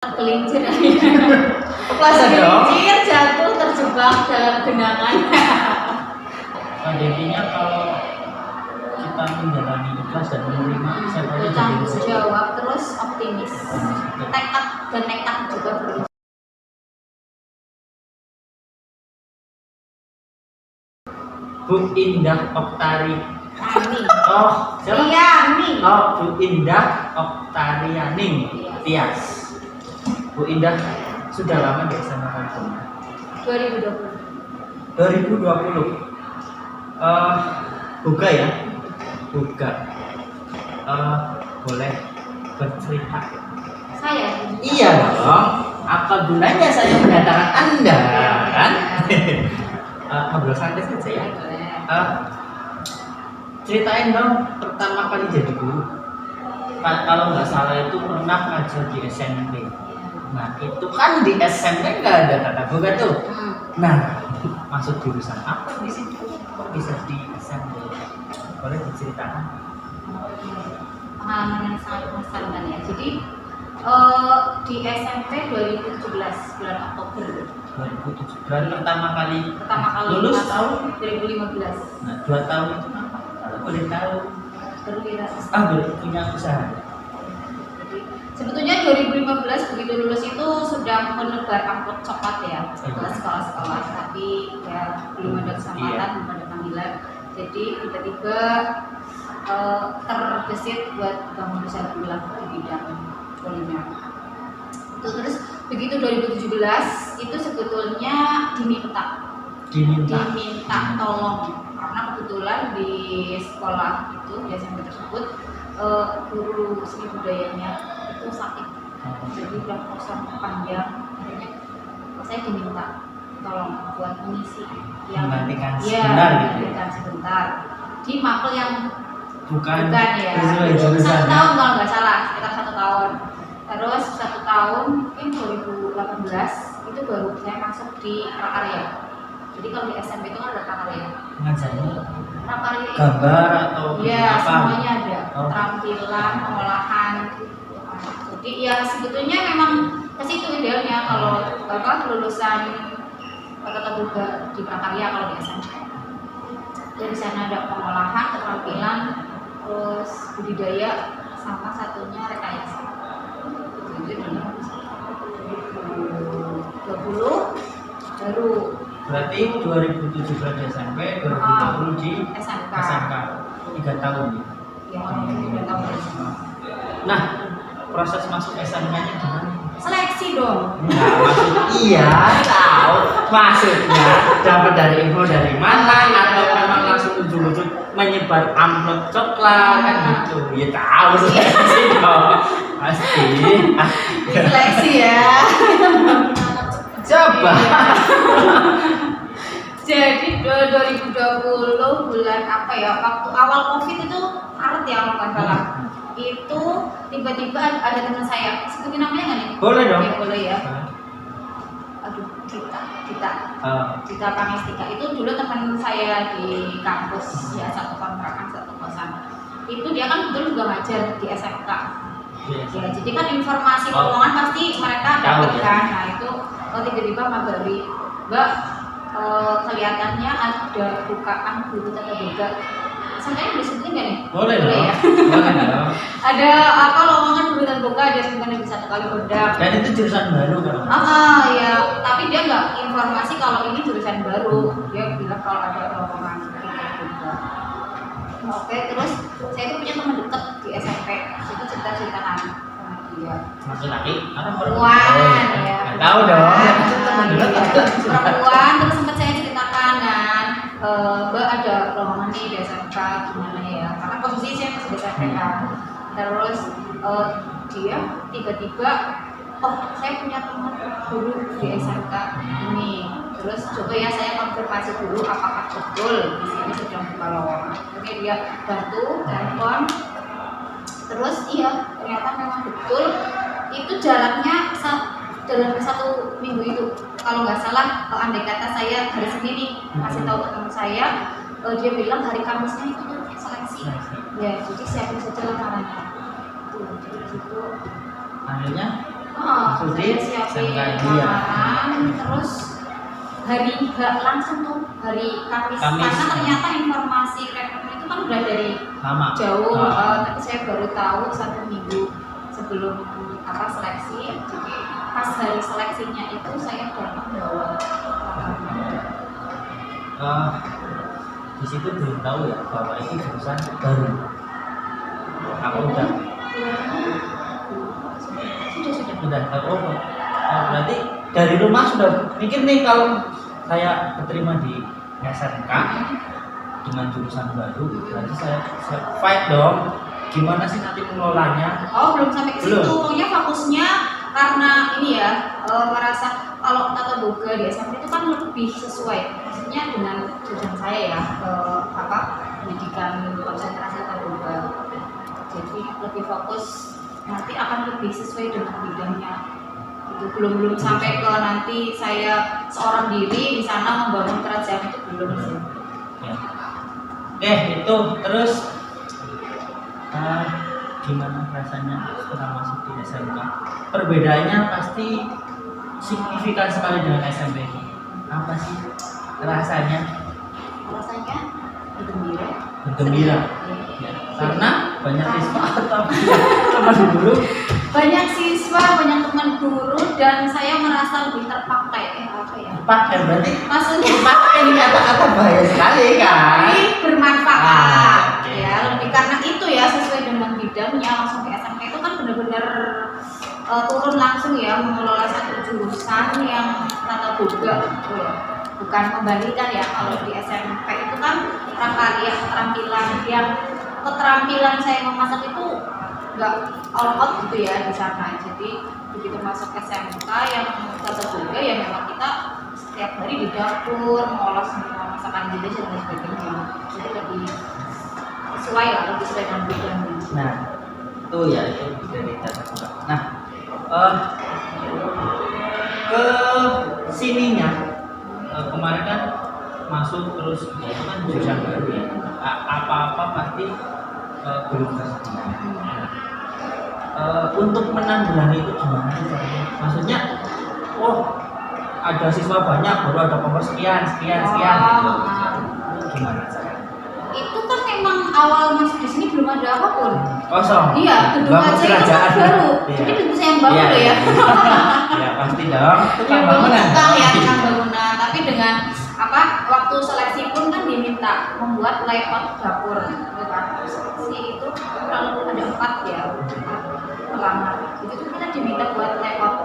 Gelincir Kepleset dong. Gelincir jatuh terjebak dalam genangan. Pada intinya kalau kita menjalani ikhlas dan menerima siapa aja jadi Bertanggung rezeki. jawab terus optimis. Tekad dan nekat juga perlu. Bu Indah Oktari. Ani. Oh, siapa? Iya, Ani. Oh, Bu Indah Oktarianing Tias. Bu Indah sudah lama di SMA kamu? 2020. 2020. Buka ya? Buka. Boleh bercerita? Saya. Iya dong. Apa gunanya saya mendatangkan Anda kan? Ngobrol santai saja ya. Ceritain dong pertama kali jadi guru. Kalau nggak salah itu pernah ngajar di SMP. Nah itu kan di SMP nggak ada tata boga tuh. Nah masuk jurusan apa di situ? Kok bisa di SMP? Boleh diceritakan? Pengalaman yang sangat mengesankan ya. Jadi di SMP 2017 bulan Oktober. 2007 bulan pertama kali lulus Pas tahun 2015. Nah 2 tahun itu apa? Kalau boleh tahu Berwirausaha. baru punya usaha. Jadi, sebetulnya 2015 begitu lulus itu sudah menebar amplop coklat ya ke sekolah-sekolah, tapi ya belum ada kesempatan, belum ada panggilan. Jadi tiba-tiba terbesit buat bangun usaha ulang di bidang kuliner. Terus begitu 2017 itu sebetulnya diminta tolong karena kebetulan di sekolah itu di SMP tersebut guru seni budayanya itu sakit, jadi udah kosong panjang. Akhirnya saya diminta tolong buat mengisi yang menggantikan sebentar di mapel yang bukan ya sesuai 1 jurusan tahun kalau nggak salah, sekitar 1 tahun. Terus 1 tahun mungkin 2018 itu baru saya masuk di prakarya. Jadi kalau di SMP itu kan ada prakarya. ngajarnya Prakarya itu gambar atau ya apa? semuanya ada, Oh. keterampilan, pengolahan. Jadi ya sebetulnya memang ke situ idealnya kalau lulusan tata boga di prakarya kalau di SMP. Jadi di sana ada pengolahan, keterampilan, terus budidaya, sama satunya rekayasa. Jadi 2020 baru Berarti 2017 di SMP, 2020 di SMK. 3 tahun ya. Ya, 3 tahun. Nah, proses masuk SMK-nya gimana? Seleksi dong. Nah, iya tahu. Maksudnya dapat dari info dari mana atau memang langsung ujung-ujung menyebar amplop coklat kan gitu? Ya tahu sih dong. Pasti. Seleksi ya. Coba. Jadi 2020 bulan apa ya? Waktu awal Covid itu Maret ya kalau nggak salah. Itu tiba-tiba ada teman saya, sebutin namanya nggak nih? Boleh dong. Ya, boleh ya. Aduh, Gita Pangestika itu dulu teman saya di kampus ya, satu kontrakan, satu kosan. Itu dia kan betul juga ngajar di SMK. Ya, jadi kan informasi lowongan pasti mereka dapat kan. Nah itu tiba-tiba ngabari, Mbak, kelihatannya ada bukaan guru tata boga. Sebenarnya disebutin nggak nih? Boleh dong. Ya. Boleh dong. Ada apa lowongan guru tata boga, dia sebenarnya bisa 1 kali produk. Dan itu jurusan baru kan? Ya, tapi dia nggak informasi kalau ini jurusan baru. Dia bilang kalau ada lowongan guru tata boga. Oke, terus saya itu punya teman dekat di SMP. Itu cerita-ceritakan sama dia. Laki-laki atau Perempuan ya. Nggak tahu dong. Itu teman dekat. Perempuan, terus sempat saya ceritakan kan, Mbak ada lowongan nih di SMK gimana ya? Karena posisi saya masih di SMP kan. Terus dia tiba-tiba, oh saya punya teman guru di SMK ini. Terus coba ya saya konfirmasi dulu apakah betul di sini sedang buka lowongan. Oke, dia bantu telepon. Terus iya ternyata memang betul itu jaraknya dalam 1 minggu itu. Kalau nggak salah, andai kata saya hari Senin nih kasih tahu ke teman saya, dia bilang hari Kamisnya itu tuh seleksi. Ya, jadi siapin saja lamarannya. Jadi gitu. Akhirnya Studi saya siapin SMK dia. lamaran, terus hari langsung tuh hari Kamis. Kamis. Karena ternyata informasi rekrutmen itu kan udah dari Lama. jauh, Ah. tapi saya baru tahu 1 minggu sebelum seleksi. Jadi pas hari seleksinya itu saya datang bawa Di situ belum tahu ya bahwa ini jurusan baru. Apa udah? sudah Berarti dari rumah sudah mikir nih kalau saya keterima di SMK dengan jurusan baru, berarti saya fight dong. Gimana sih nanti mengelolanya? belum sampai ke situ. Belum. Pokoknya fokusnya karena ini ya, merasa kalau tata boga di SMP itu kan lebih sesuai, maksudnya dengan jurusan saya ya, pendidikan konsentrasi tata boga. Jadi lebih fokus, nanti akan lebih sesuai dengan bidangnya. Itu belum sampai ke nanti saya seorang diri di sana membangun kerajaan, itu belum sih. Ya. Oke, itu terus gimana rasanya setelah masuk di SMK? Perbedaannya pasti signifikan sekali dengan SMP. Apa sih rasanya? Rasanya bergembira. Bergembira. Ya, karena banyak siswa atau teman guru. Banyak siswa, banyak teman guru, dan saya merasa lebih terpakai. Pakai berarti Maksudnya pakai ini kata-kata bahaya sekali kan? ini bermanfaat, oke. ya lebih karena itu ya, sesuai dengan bidangnya. Langsung ke SMK itu kan benar-benar turun langsung ya, mengelola satu jurusan yang tata boga gitu ya. Bukan membandingkan ya, kalau di SMP itu kan prakarya, keterampilan yang keterampilan saya memasak itu nggak all out gitu ya di sana. Jadi begitu masuk SMK yang tata boga ya memang kita setiap hari di dapur mengolah semua masakan Indonesia dan sebagainya. Jadi lebih sesuai lah, lebih sesuai dengan bidangnya. Nah, itu ya itu dari tata boga. Nah, ke sininya kemarin kan masuk terus ya itu kan jurusan baru ya. Apa-apa pasti belum tersedia. Untuk menanggulangi itu gimana sih caranya? Maksudnya, ada siswa banyak, baru ada nomor sekian gitu. Gimana caranya? Itu kan memang awal masuk di sini belum ada apapun. Kosong. Iya, gedung Bangun aja itu kan kerajaan. baru. Iya. Jadi gedung saya yang baru Iya, loh ya. iya. Ya pasti dong. Itu kan Yang bangunan. tukang ya, tukang bangunan. Tapi dengan waktu seleksi pun kan diminta membuat layout dapur gitu kan. Seleksi itu kalau ada 4 ya, 4 pelamar. Itu tuh kita diminta buat layout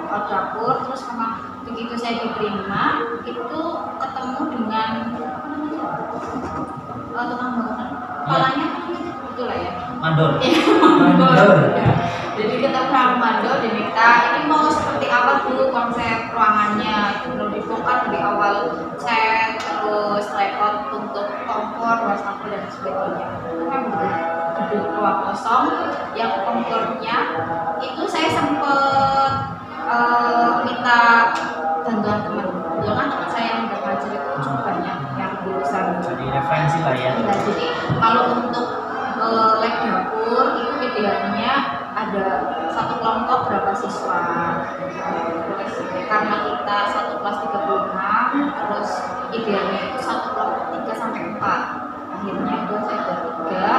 dapur. Terus memang begitu saya diterima, itu ketemu dengan tukang bangunan. Kepalanya betul lah ya. Mandor. Iya, mandor. Ya. Jadi ketemu sama mandor, diminta ini mau seperti apa dulu konsep ruangannya, itu belum dibongkar dari awal, cat, terus layout untuk kompor, wastafel dan sebagainya. Itu kan gedung ruang kosong yang kompornya itu saya sempat minta bantuan teman. Kebetulan teman saya yang udah ngajar itu cukup banyak yang lulusan. Jadi referensi lah ya. Nah, jadi kalau untuk lab dapur itu idealnya ada satu kelompok berapa siswa. Terus karena kita satu kelas 36, terus idealnya itu satu kelompok 3 sampai 4. Akhirnya itu saya bertiga,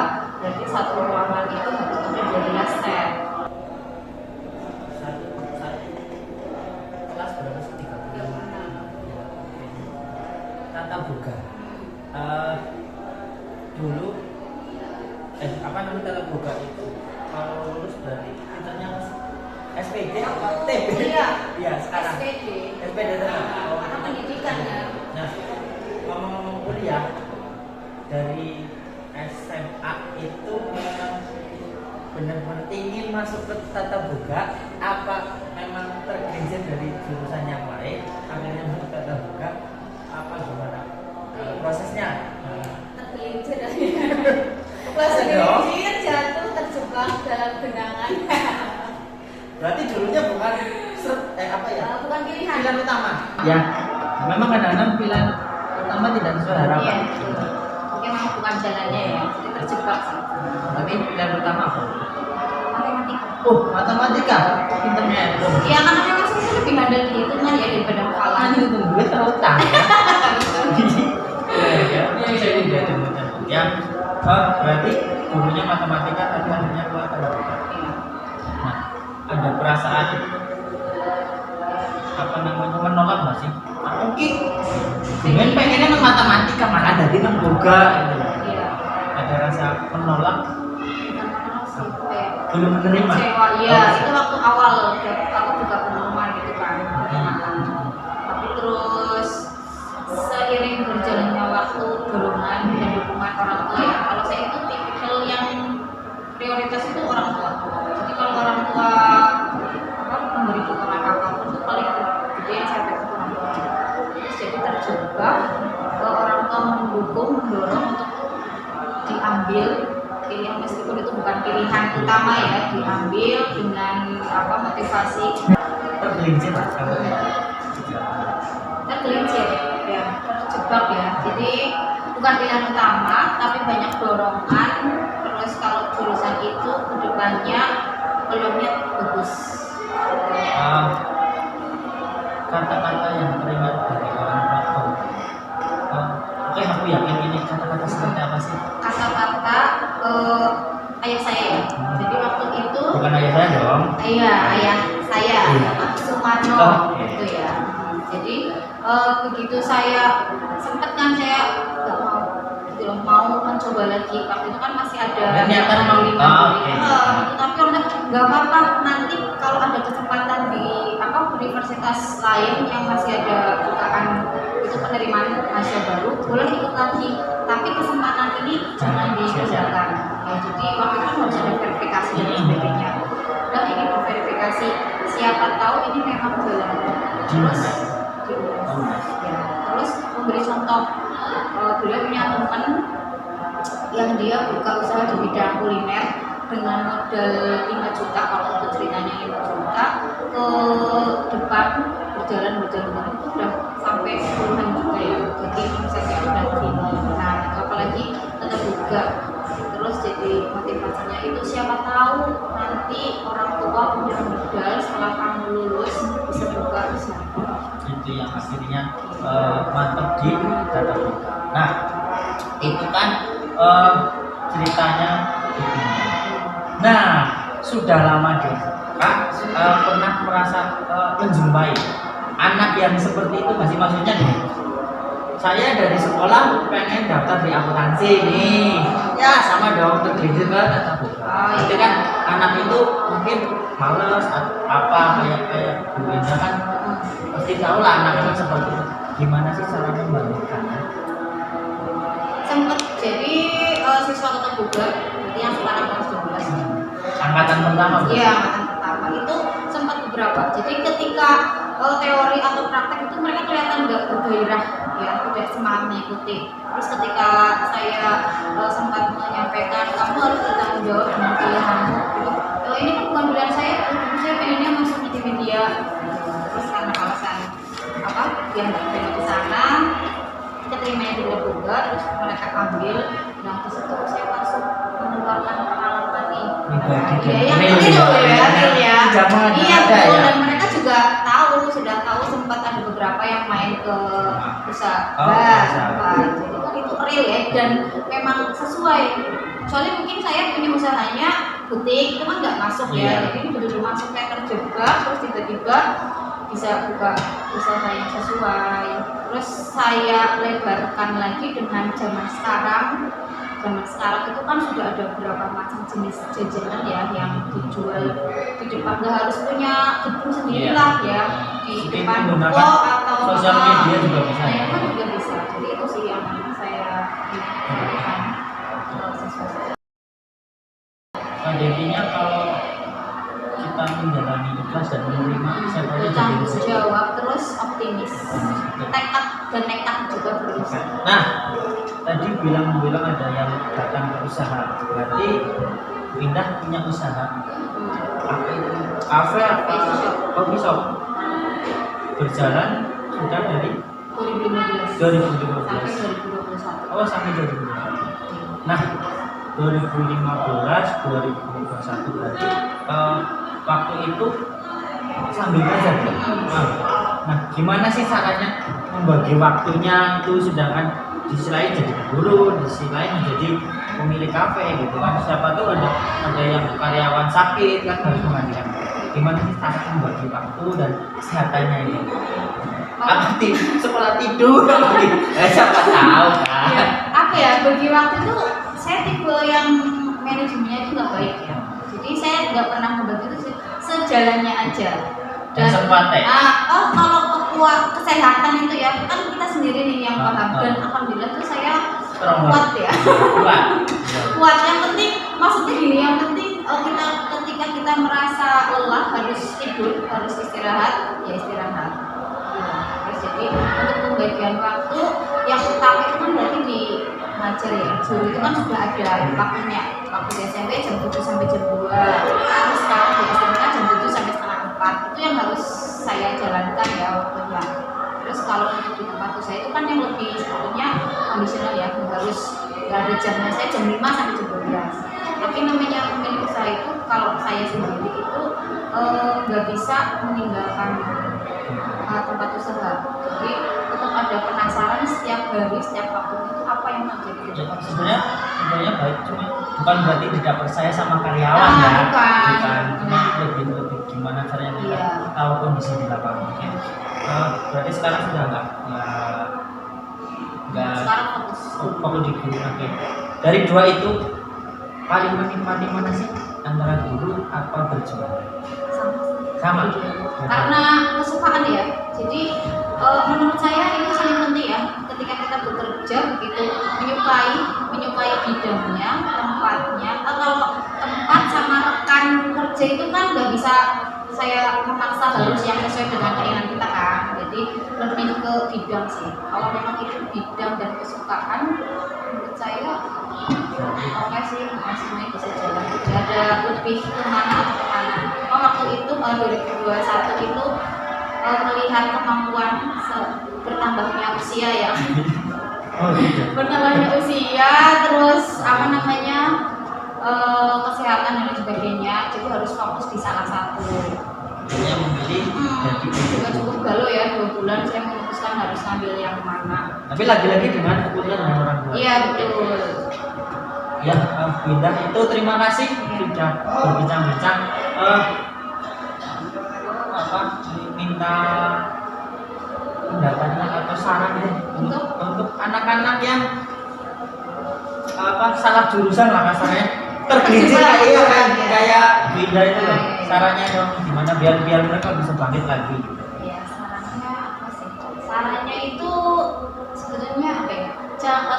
berarti satu ruangan itu harus ada 12 set. Kelas berapa sih? 36. Tata boga. Dulu apa namanya tata boga itu kalau lulus berarti titanya SPD apa TB? Iya. Iya sekarang. SPD tetap. Karena pendidikan ya. Nah, ngomong-ngomong kuliah dari SMA itu memang benar-benar ingin masuk ke tata boga, apa memang tergelincir dari jurusan yang lain akhirnya masuk tata boga, apa gimana prosesnya? Tergelincir tergelincir, jatuh, terjebak dalam genangan. Berarti dulunya bukan Bukan pilihan. pilihan utama. Ya, memang kadang-kadang pilihan utama tidak sesuai harapan. Iya, betul. Mungkin memang bukan jalannya ya, jadi terjebak sih. Tapi pilihan utama apa? Matematika. Oh, matematika, pinternya itu. Ya karena memang saya lebih handal di hitungan ya daripada hafalan. Kan itu gue terutang ya. Ya, saya tidak ada ya. Berarti gurunya matematika tapi akhirnya keluar apa? Nah, ada perasaan apa namanya menolak nggak sih? Mungkin dengan pengennya nang matematika malah jadi nang boga gitu. Iya. Ada rasa menolak, Bukan menolak sih, kayak belum menerima. kecewa. Iya, itu waktu awal aku juga pengalaman gitu kan. Tapi terus seiring berjalannya waktu, dorongan dan dukungan orang tua ya. Kalau saya itu tipikal yang prioritas itu orang tua. Jadi kalau orang tua memberi dukungan apapun itu paling gede yang saya pegang orang tua. Terus jadi terjebak orang tua mendukung, mendorong untuk diambil pilihan meskipun itu bukan pilihan utama ya, diambil dengan motivasi Tergelincir lah kamu. tergelincir ya, terjebak ya. Jadi bukan pilihan utama tapi banyak dorongan. Terus kalau jurusan itu kedepannya peluangnya bagus. Kata-kata yang teringat dari orang tua. Oke, aku yakin ini kata-kata seperti apa sih? Kata-kata ayah saya ya. Jadi waktu itu Bukan ayah saya dong. iya ayah saya Iya. Sumarno Oke. gitu ya. Jadi begitu saya sempat kan saya nggak mau gitu loh, mau mencoba lagi. Waktu itu kan masih ada Niatan mau. Oke. tapi orang nggak apa-apa, nanti kalau ada kesempatan di universitas lain yang masih ada bukaan itu penerimaan mahasiswa baru boleh ikut lagi, tapi kesempatan ini jangan ditinggalkan ya. Jadi waktu itu harus ada verifikasi dan sebagainya. Dan ini verifikasi, siapa tahu ini memang jalan. Terus ya, terus memberi contoh, beliau punya teman yang dia buka usaha di bidang kuliner dengan modal 5 juta, kalau itu ceritanya 5 juta, ke depan berjalan itu udah sampai puluhan juta ya. Jadi omsetnya udah tinggi. Nah itu apalagi tetap buka. Terus jadi motivasinya itu siapa tahu nanti orang tua punya modal setelah kamu lulus bisa buka usaha. Itu yang akhirnya mantap di data buka. Nah, itu kan ceritanya. Nah, sudah lama deh Kak pernah merasa menjumpai anak yang seperti itu masih, maksudnya nih, saya dari sekolah pengen daftar di akuntansi nih, ya sama dong tergelincir ke tata buka. Jadi kan anak itu mungkin males apa kayak Bu Indah kan pasti tahu lah anak-anak seperti itu. Gimana sih cara membangunkannya? Sempat jadi siswa tetap buka, jadi yang sekarang kelas 12. Angkatan pertama. Iya, angkatan pertama itu sempat beberapa. Jadi ketika teori atau praktek itu mereka kelihatan nggak bergairah ya, tidak semangat mengikuti. Terus ketika saya sempat menyampaikan kamu harus bertanggung jawab dengan pilihanmu, gitu. Ini kan bukan pilihan saya pengennya masuk di media. Terus karena alasan dia nggak pengen ke sana, keterimanya tidak juga, terus mereka ambil. Nah di situ saya langsung mengeluarkan pengalaman nih. Yang ini loh ya. Iya betul, dan mereka juga sudah tahu sempat ada beberapa yang main ke usaha. Jadi kan itu real ya, dan memang sesuai. Soalnya mungkin saya punya usahanya butik, itu kan nggak masuk ya. Jadi betul-betul masuk kayak terjebak, terus tiba-tiba bisa buka usaha yang sesuai. Terus saya lebarkan lagi dengan zaman sekarang itu kan sudah ada beberapa macam jenis jajanan ya yang dijual di depan. Nggak harus punya gedung sendiri lah ya, di depan toko atau sosial media juga bisa. Nah, itu kan juga bisa. Jadi itu sih yang saya lakukan siswa. Pada intinya kalau kita menjalani ikhlas dan menerima, saya tahu bertanggung jawab, terus optimis, tekad dan nekat juga terus. Nah, tadi bilang ada yang datang ke usaha, berarti Indah punya usaha apa itu? Kafe apa coffee shop? Berjalan sudah dari 2015 2015 sampai 2021. Oh, sampai 2021. Nah, 2015 2021 berarti waktu itu sambil ngajar ya? Nah, gimana sih caranya membagi waktunya itu, sedangkan di sisi lain jadi guru, di sisi lain menjadi pemilik kafe gitu kan? Siapa tahu ada yang karyawan sakit kan, harus menggantikan. Gimana sih cara membagi waktu dan kesehatannya ini? Apa sekolah tidur apa gitu? Siapa tahu kan? Ya, apa ya, bagi waktu itu saya tipe yang manajemennya itu nggak baik ya. Jadi saya nggak pernah membagi itu sejalannya aja. Dan sempat ya? Kalau kesehatan itu ya kan kita sendiri nih yang paham, dan alhamdulillah tuh saya kuat ya. Kuat. Yang penting maksudnya gini, yang penting kita ketika kita merasa lelah harus tidur, harus istirahat, ya istirahat. Terus jadi untuk pembagian waktu yang utama itu kan berarti di ngajar ya, guru itu kan sudah ada waktunya. Waktu di SMP jam 7 sampai jam 2, terus sekarang di SMK jam 7 sampai setengah 4. Itu yang harus saya jalankan ya waktunya. Terus kalau untuk di tempat saya itu kan yang lebih sebetulnya kondisional ya, nggak ada jamnya, saya jam 5 sampai jam 12. Tapi namanya pemilik usaha itu, kalau saya sendiri itu nggak bisa meninggalkan tempat usaha. Jadi tetap ada penasaran setiap hari, setiap waktu itu apa yang terjadi di tempat usaha. Sebenarnya baik, cuma bukan berarti tidak percaya sama karyawan ya. Bukan. Cuma lebih gimana caranya kita tahu kondisi di lapangan. Ya. Berarti sekarang sudah nggak sekarang fokus di guru. Oke. Dari dua itu paling menikmati mana sih, antara guru atau berjualan? Sama. Karena kesukaan ya. Jadi menurut saya ini saling penting ya. Ketika kita bekerja begitu menyukai bidangnya, tempatnya. Kalau tempat sama rekan kerja itu kan nggak bisa saya memaksa harus yang sesuai dengan keinginan kita kan. Jadi lebih ke bidang sih. Kalau memang itu bidang dan kesukaan, menurut saya oke sih, semuanya bisa jalan. Tidak ada lebih kemana atau kemana. Waktu itu 2021 itu melihat kemampuan bertambahnya usia ya. Bertambahnya usia, terus kesehatan dan sebagainya. Jadi harus fokus di salah satu. Yang memilih juga cukup galau ya, 2 bulan saya memutuskan harus ngambil yang mana. Tapi lagi-lagi dengan keputusan dengan orang tua. Iya betul. Ya, Binda itu terima kasih sudah berbincang-bincang. Minta pendapatnya atau saran ya untuk anak-anak yang salah jurusan lah kasarnya, tergelincir kayak Binda itu loh. Sarannya dong gimana biar mereka bisa bangkit lagi. Ya, sarannya apa sih? Sarannya itu sebenarnya apa ya?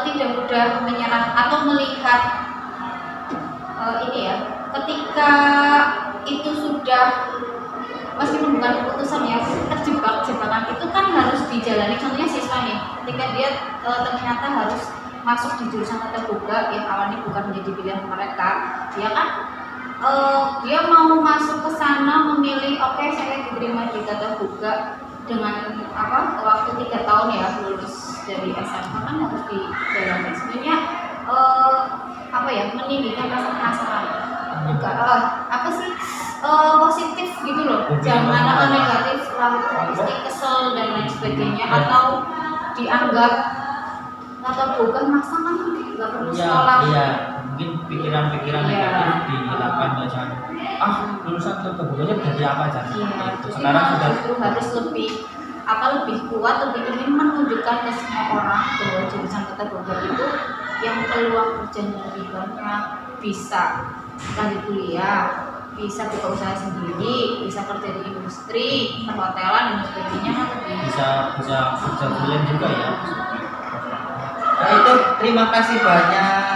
Tidak mudah menyerah atau melihat ini ya. Ketika itu sudah meskipun bukan keputusan ya, terjebak jebakan itu kan harus dijalani. Contohnya siswa nih, ketika dia ternyata harus masuk di jurusan tata boga yang awalnya bukan menjadi pilihan mereka, dia kan dia mau masuk ke sana memilih oke, saya diterima di tata boga dengan waktu 3 tahun ya, lulus dari SMA kan harus dijalani. Sebenarnya meninggikan rasa penasaran juga positif gitu loh, jangan negatif lalu pasti kesel dan lain sebagainya, atau dianggap tata boga masa kan nggak perlu sekolah. Iya, mungkin pikiran-pikiran negatif dilakukan bacaan. Lulusan tata boganya jadi apa aja? Sekarang sudah harus lebih kuat, lebih ingin menunjukkan ke semua orang bahwa jurusan tata boga itu yang peluang kerjanya lebih banyak, bisa lanjut kuliah, bisa buka usaha sendiri, bisa kerja di industri, perhotelan dan sebagainya, bisa kerja freelance juga ya. Nah itu terima kasih banyak